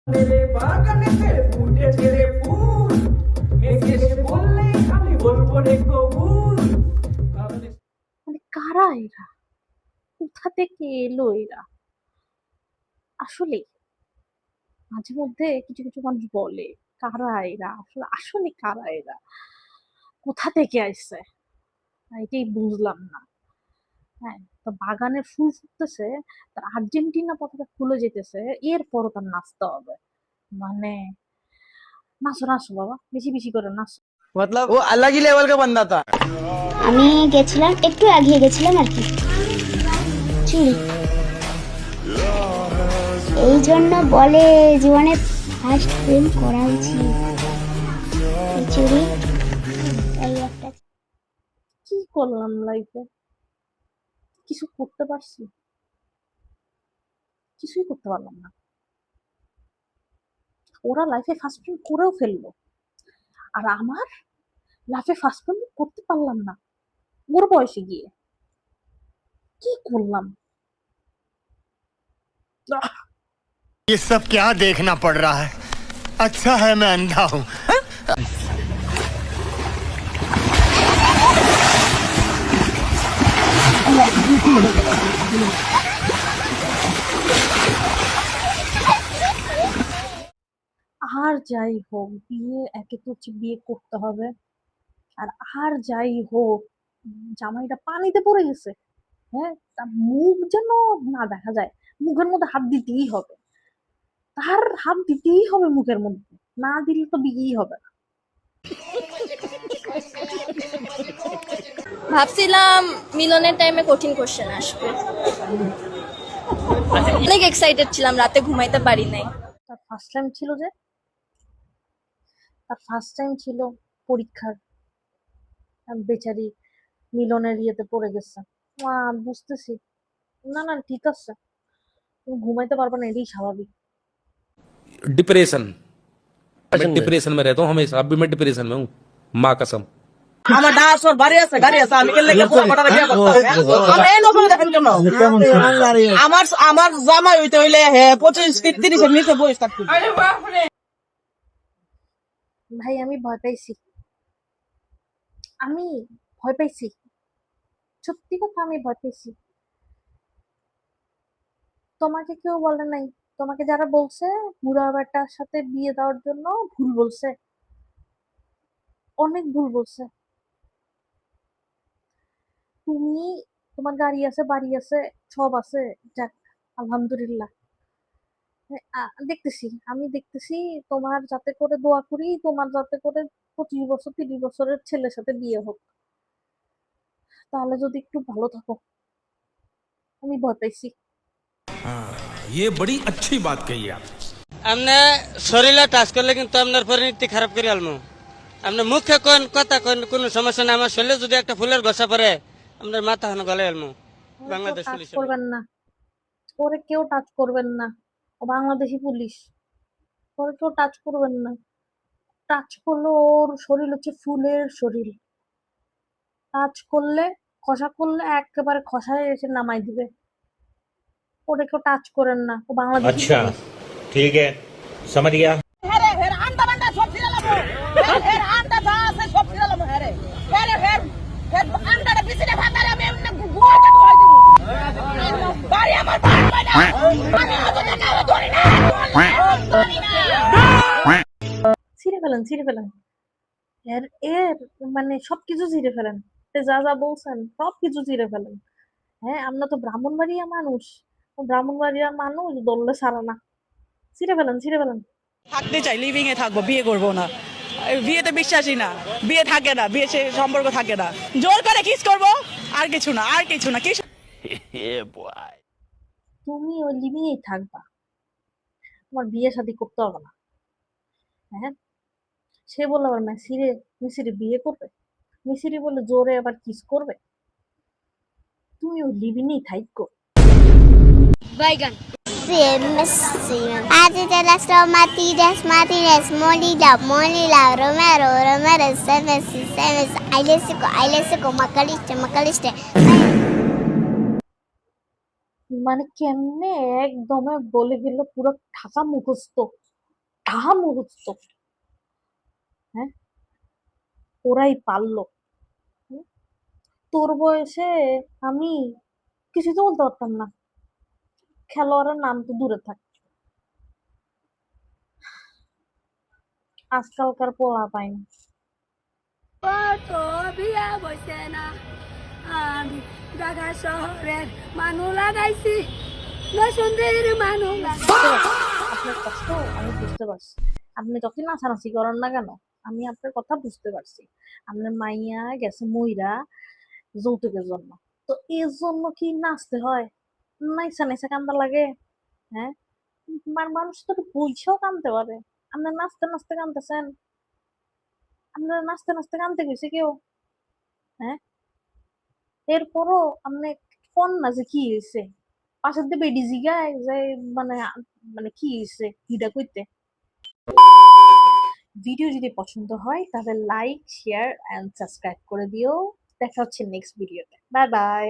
মেরে বাগানেতে ফুটেছে রে ফুল, মেঘ এসে বললেই আমি বলবো রে কবুল। মানে কারা এরা, কোথা থেকে এলো এরা? আসলে মাঝে মধ্যে কিছু কিছু মানুষ বলে কারা এরা, আসলে আসলে কারা এরা, কোথা থেকে আসছে এটাই বুঝলাম না। হ্যাঁ, তো বাগানে ফুল ফুটতেছে, তার আর্জেন্টিনা পতাকা খুলে যেতেছে, এরপরও তার নাচতে হবে। মানে নাচো নাচো বাবা, বেশি বেশি করে নাচো। मतलब वो अलग ही लेवल का बंदा था। আমি গেছিলাম, একটু এগিয়ে গেছিলাম আর কি। চুরি, এই জন্য বলে জীবনে ফার্স্ট প্রেম করা উচিত। এই চুরি, এই একটা। কি করলাম লাইফে? কিছু করতে পারছি? কিছুই করতে পারলাম না। ওরা লাইফে ফার্স্ট প্রেম করেও ফেললো, আর আমার লাইফে ফার্স্ট প্রেম করতে পারলাম না ওর বয়সে গিয়ে। কি করলাম? আহ! ये सब क्या देखना पड़ रहा है। अच्छा है मैं अंधा हूँ। আর যাই হোক, বিয়ে একে তো হচ্ছে বিয়ে করতে হবে, আর আর যাই হোক জামাইটা পানিতে পড়ে গেছে। হ্যাঁ, তার মুখ যেন না দেখা যায়, মুখের মধ্যে হাত দিতেই হবে, তার হাত দিতেই হবে মুখের মধ্যে, না দিলে তো বিয়েই হবে না। ভাবছিলাম মিলনের টাইমে কঠিন কোশ্চেন আসবে, অনেক এক্সাইটেড ছিলাম, রাতে ঘুমাইতে পারি নাই। তার ফার্স্ট টাইম ছিল যে, তার ফার্স্ট টাইম ছিল পরীক্ষার, আর বেচারি মিলনের ইয়েতে পড়ে গেছে। বুঝতেছি, না না ঠিক আছে, তুমি ঘুমাইতে পারবে না এটাই স্বাভাবিক। डिप्रेशन, मैं डिप्रेशन में रहता हूँ हमेशा, अभी मैं डिप्रेशन में हूँ, माँ कसम। আমার ডাসর বাড়ি আছে, গাড়ি আছে, আমি গেলে পুরো কটা বিয়ে করতে হবে। আমি এই নকল দেখেন কেন? আমার আমার জামাই হইতে হইলে 25 ফিট 30 এর নিচে বয়স থাকতে হবে। ভাই আমি ভয় পাইছি, আমি ভয় পাইছি, সত্যি কথা আমি ভয় পাইছি। তোমাকে কেউ বলে নাই? তোমাকে যারা বলছে বুড়া বেটার সাথে বিয়ে দেওয়ার জন্য, ভুল বলছে, অনেক ভুল বলছে। তুমি, তোমার গাড়ি আছে, বাড়ি আছে, সব আছে, যাক আলহামদুলিল্লাহ। দেখতেছি, আমি দেখতেছি, তোমার যাতে করে দোয়া করি, তোমার যাতে করে 25 বছর 30 বছরের ছেলের সাথে বিয়ে হোক, তাহলে যদি একটু ভালো থাকো। আমি ভয় পাইছি। ये बड़ी अच्छी बात कही आप। আমনে শরীরে টাচ করলে কিন্তু আপনার পরিণতি খারাপ করে আলমু। আপনি মুখে কোন কথা কোন কোনো সমস্যা নাই, আমার শরীরে যদি একটা ফুলের গোছা পড়ে আপনার মাথা হানো গলে আলমু। বাংলাদেশ টাচ পুলিশ করবেন না, ওরে কেউ টাচ করবেন না, ও বাংলাদেশি পুলিশ, ওরে কেউ টাচ করবেন না। টাচ করলে ওর শরীর হচ্ছে ফুলের শরীর, টাচ করলে, খসা করলে একেবারে খসায় এসে নামাই দিবে। ওরে কেউ টাচ করেন না, ও বাংলাদেশি अच्छा পুলিশ। ठीक है, समझ गया। ছিঁড়ে ফেলেন, ছিঁড়ে ফেলেন, এর এর মানে সবকিছু ছিঁড়ে ফেলেন, যা যা বলছেন সবকিছু ছিঁড়ে ফেলেন। হ্যাঁ, আমরা তো ব্রাহ্মণবাড়িয়া মানুষ, ব্রাহ্মণবাড়িয়ার মানুষ দললে সারা না। ছিঁড়ে ফেলেন, ছিঁড়ে ফেলেন। থাকতে চাই, লিভিং এ থাকবো, বিয়ে করবো না। বিয়েতে বিশ্বাসী না, বিয়ে থাকে না, বিয়ে সে সম্পর্ক থাকে না। জোর করে কিস করবো, আর কিছু না, আর কিছু না। কিছু তুমি ওই লিভিংয়েই থাকবা, তোমার বিয়ে শাদী করতে হবে না। হ্যাঁ, সে বলে আবার মেসিরে, মেসিরে বিয়ে করবে, মেসিরে বলে জোরে আবার কিস করবে। তুমি ওই লিভিংয়েই থাইকো। বাইগান Así te las tomatillas, matillas, molida, molida, romero, romero, semes, semes, ailesico, macaliste, macaliste. মানে কেমনে একদমে বলে গেল, পুরো ঠাসা মুখস্থ। একটা মুহূর্ত হ্যাঁ ওরাই পারলো। হুম? তোর বয়সে আমি কিছু তো বলতে পারতাম না, খেলোয়াড়ের নাম তো দূরে থাক। আজকালকার পোলা পাই না। তো বিয়া বসে না, আমি ঢাকা শহরের মানু লাগাইছি, সুন্দর মানু আপনার কষ্ট আমি বুঝতে পারছি। আপনি যতই নাচানাচি করেন না কেন, আমি আপনার কথা বুঝতে পারছি। আপনার মাইয়া গেছে মইরা যৌতুকের জন্য, তো এর জন্য কি নাচতে হয়? নাইসা নাইসা কান্দা লাগে? হ্যাঁ, মানুষ তো একটু বুঝেও কান্দতে পারে। আপনি নাচতে নাচতে কান্দতেছেন, আপনার নাচতে নাচতে কান্দতে গেছে কেউ? হ্যাঁ, এরপরও আপনি কোন না যে কি হয়েছে, পাশের দিয়ে বেডি জিগায় যে মানে মানে কি হয়েছে হিডা কইতে। ভিডিও যদি পছন্দ হয় তাহলে লাইক শেয়ার এন্ড সাবস্ক্রাইব করে দিও। দেখা হচ্ছে নেক্সট ভিডিওতে। Bye bye.